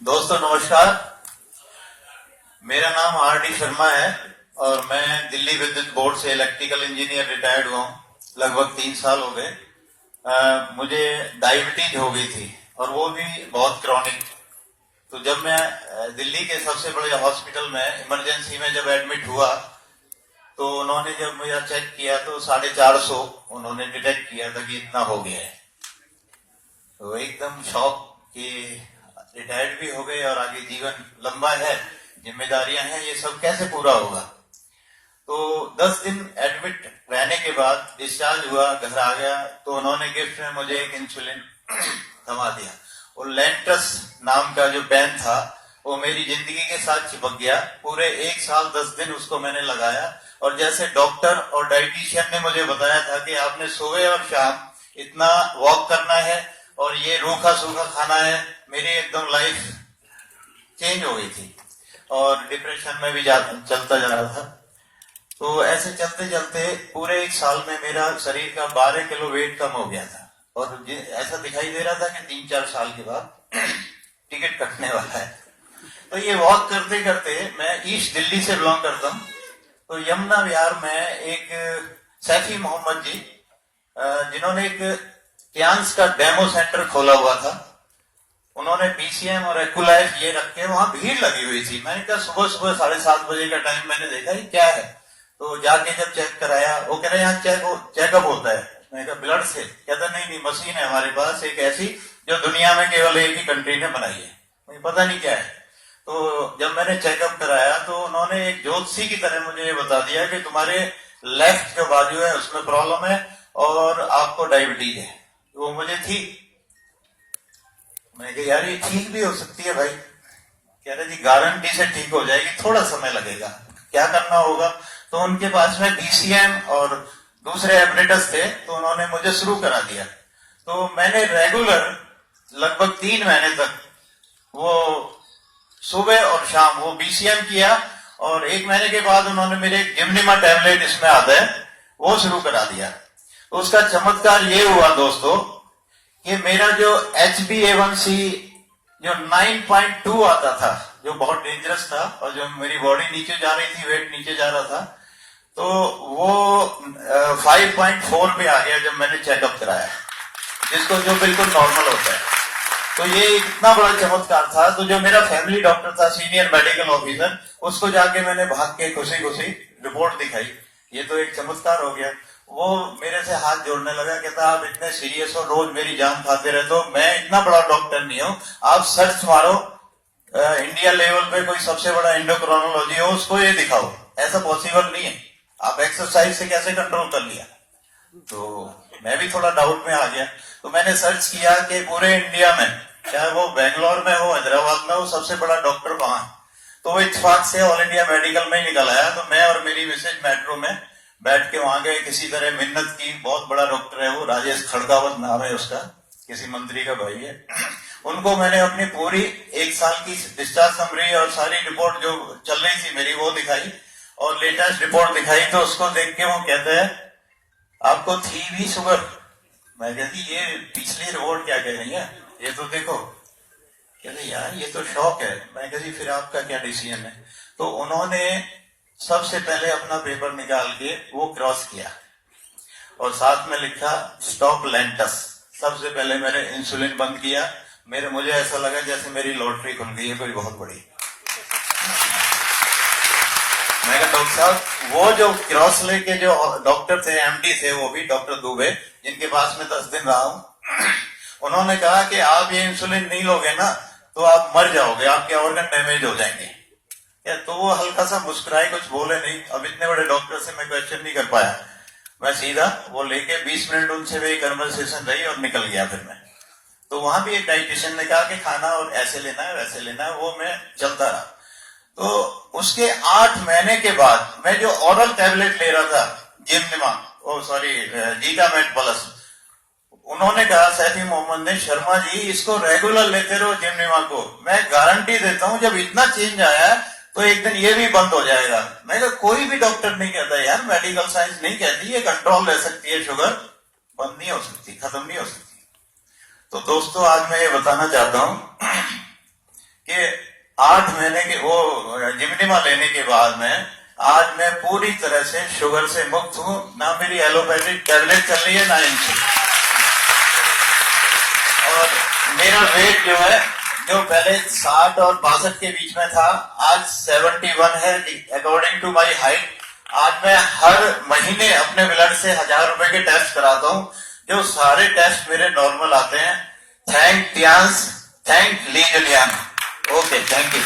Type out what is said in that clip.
दोस्तों नमस्कार। मेरा नाम आर.डी. शर्मा है और मैं दिल्ली विद्युत बोर्ड से इलेक्ट्रिकल इंजीनियर रिटायर्ड हुआ हूँ। लगभग 3 साल हो गए। मुझे डायबिटीज हो गई थी और वो भी बहुत क्रॉनिक। तो जब मैं दिल्ली के सबसे बड़े हॉस्पिटल में इमरजेंसी में जब एडमिट हुआ तो उन्होंने जब मुझे चेक किया तो 450 उन्होंने डिटेक्ट किया था कि इतना हो गया है। तो एकदम शॉक कि रिटायर्ड भी हो गए और आगे जीवन लंबा है, जिम्मेदारियां हैं, ये सब कैसे पूरा होगा। तो 10 दिन एडमिट रहने के बाद डिस्चार्ज हुआ, घर आ गया तो उन्होंने गिफ्ट में मुझे एक इंसुलिन थमा दिया। और लेंटस नाम का जो पेन था वो मेरी जिंदगी के साथ चिपक गया। पूरे 1 साल 10 दिन उसको मैंने लगाया और जैसे डॉक्टर और डाइटिशियन ने मुझे बताया था कि आपने सुबह और शाम इतना वॉक करना है और ये रूखा सूखा खाना है, मेरी एकदम लाइफ चेंज हो गई थी और डिप्रेशन में भी चलता जा रहा था। तो ऐसे चलते चलते पूरे 1 साल में मेरा शरीर का 12 किलो वेट कम हो गया था और ऐसा दिखाई दे रहा था कि 3-4 साल के बाद टिकट कटने वाला है। तो ये वॉक करते करते, मैं ईस्ट दिल्ली से बिलोंग करता हूँ, तो यमुना विहार में एक सैफी मोहम्मद जी जिन्होंने एक क्यांस का डेमो सेंटर खोला हुआ था, उन्होंने पीसीएम और एक्यूलाइफ ये रख के वहां भीड़ लगी हुई थी। मैंने कहा सुबह सुबह 7:30 बजे का टाइम, मैंने देखा ये क्या है। तो जाके जब चेक कराया, वो कह रहे यहाँ चेकअप होता है। मैंने कहा ब्लड से? कहता नहीं, मशीन है हमारे पास एक ऐसी जो दुनिया में केवल एक ही कंट्री ने बनाई है, मुझे पता नहीं क्या है। तो जब मैंने चेकअप कराया तो उन्होंने एक ज्योतिषी की तरह मुझे ये बता दिया कि तुम्हारे लेफ्ट जो बाजू है उसमें प्रॉब्लम है और आपको डायबिटीज है। वो मुझे थी। मैंने कहा यार ये ठीक भी हो सकती है भाई। कह रहे जी गारंटी से ठीक हो जाएगी, थोड़ा समय लगेगा, क्या करना होगा। तो उनके पास में डीसीएम और दूसरे एपरेटस थे, तो उन्होंने मुझे शुरू करा दिया। तो मैंने रेगुलर लगभग 3 महीने तक वो सुबह और शाम वो बीसीएम किया और 1 महीने के बाद उन्होंने मेरे जिम्निमा टैबलेट इसमें आता है वो शुरू करा दिया। तो उसका चमत्कार ये हुआ दोस्तों कि मेरा जो HbA1c जो 9.2 आता था, जो बहुत डेंजरस था और जो मेरी बॉडी नीचे जा रही थी, वेट नीचे जा रहा था, तो वो 5.4 पे आ गया जब मैंने चेकअप कराया, जिसको जो बिल्कुल नॉर्मल होता है। तो ये इतना बड़ा चमत्कार था। तो जो मेरा फैमिली डॉक्टर था, सीनियर मेडिकल ऑफिसर, उसको जाके मैंने भाग के खुशी खुशी रिपोर्ट दिखाई। ये तो एक चमत्कार हो गया। वो मेरे से हाथ जोड़ने लगा, कहता आप इतने सीरियस हो, रोज मेरी जान खाते रहते हो, मैं इतना बड़ा डॉक्टर नहीं हूं, आप सर्च मारो इंडिया लेवल पे कोई सबसे बड़ा एंडोक्रोनोलॉजी हो, उसको ये दिखाओ। ऐसा पॉसिबल नहीं है, आप एक्सरसाइज से कैसे कंट्रोल कर लिया। तो मैं भी थोड़ा डाउट में आ गया। तो मैंने सर्च किया कि पूरे इंडिया में, चाहे वो बेंगलोर में हो, हैदराबाद में हो, सबसे बड़ा डॉक्टर कहाँ है। तो वो इत्तेफाक से ऑल इंडिया मेडिकल में ही निकल आया। तो मैं और मेरी मिसेज मेट्रो में बैठ के वहां गए, किसी तरह मिन्नत की। बहुत बड़ा डॉक्टर है वो, राजेश खड़गावत नाम है उसका, किसी मंत्री का भाई है। उनको मैंने अपनी पूरी 1 साल की डिस्चार्ज समरी और सारी रिपोर्ट जो चल रही थी मेरी वो दिखाई और लेटेस्ट रिपोर्ट दिखाई। तो उसको देख के वो कहते हैं आपको थी भी शुगर। मैं कहती ये पिछली रिपोर्ट क्या कह रही है, ये तो देखो। कहते यार ये तो शौक है। मैं कहती फिर आपका क्या डिसीजन है। तो उन्होंने सबसे पहले अपना पेपर निकाल के वो क्रॉस किया और साथ में लिखा स्टॉप लेंटस। सबसे पहले मैंने इंसुलिन बंद किया। मुझे ऐसा लगा जैसे मेरी लॉटरी खुल गई है कोई बहुत बड़ी। मैं कहा डॉक्टर साहब, वो जो क्रॉस लेके जो डॉक्टर थे, एमडी थे, वो भी डॉक्टर दुबे, जिनके पास में 10 दिन रहा हूं, उन्होंने कहा कि आप ये इंसुलिन नहीं लोगे ना तो आप मर जाओगे, आपके ऑर्गन डैमेज हो जाएंगे। या तो वो हल्का सा मुस्कुराए, कुछ बोले नहीं। अब इतने बड़े डॉक्टर से मैं क्वेश्चन नहीं कर पाया। मैं सीधा वो लेके 20 मिनट उनसे मेरी कन्वर्सेशन रही और निकल गया। फिर मैं तो वहां भी एक डाइटिशियन ने कहा कि खाना और ऐसे लेना है वैसे लेना है, वो मैं चलता रहा। तो उसके 8 महीने के बाद मैं जो ओरल टैबलेट ले रहा था, जीटामेट प्लस, उन्होंने कहा सैफी मोहम्मद ने, शर्मा जी इसको रेगुलर लेते रहो जिमनिमा को, मैं गारंटी देता हूं जब इतना चेंज आया तो एक दिन ये भी बंद हो जाएगा। मैं कहा कोई भी डॉक्टर नहीं कहता यार, मेडिकल साइंस नहीं कहती ये कंट्रोल रह सकती है, शुगर बंद नहीं हो सकती, खत्म नहीं हो सकती। तो दोस्तों आज मैं ये बताना चाहता हूं कि कि 8 महीने के वो जिम्निमा लेने के बाद में आज मैं पूरी तरह से शुगर से मुक्त हूं। ना मेरी एलोपैथिक टैबलेट चल रही है ना इनसे। और मेरा वेट जो है, जो पहले 60 और 62 के बीच में था, आज 71 है अकॉर्डिंग टू माई हाइट। आज मैं हर महीने अपने ब्लड से 1000 रुपए के टेस्ट कराता हूं, जो सारे टेस्ट मेरे नॉर्मल आते हैं। थैंक टियांस, thank Lee Julian. Okay, thank you.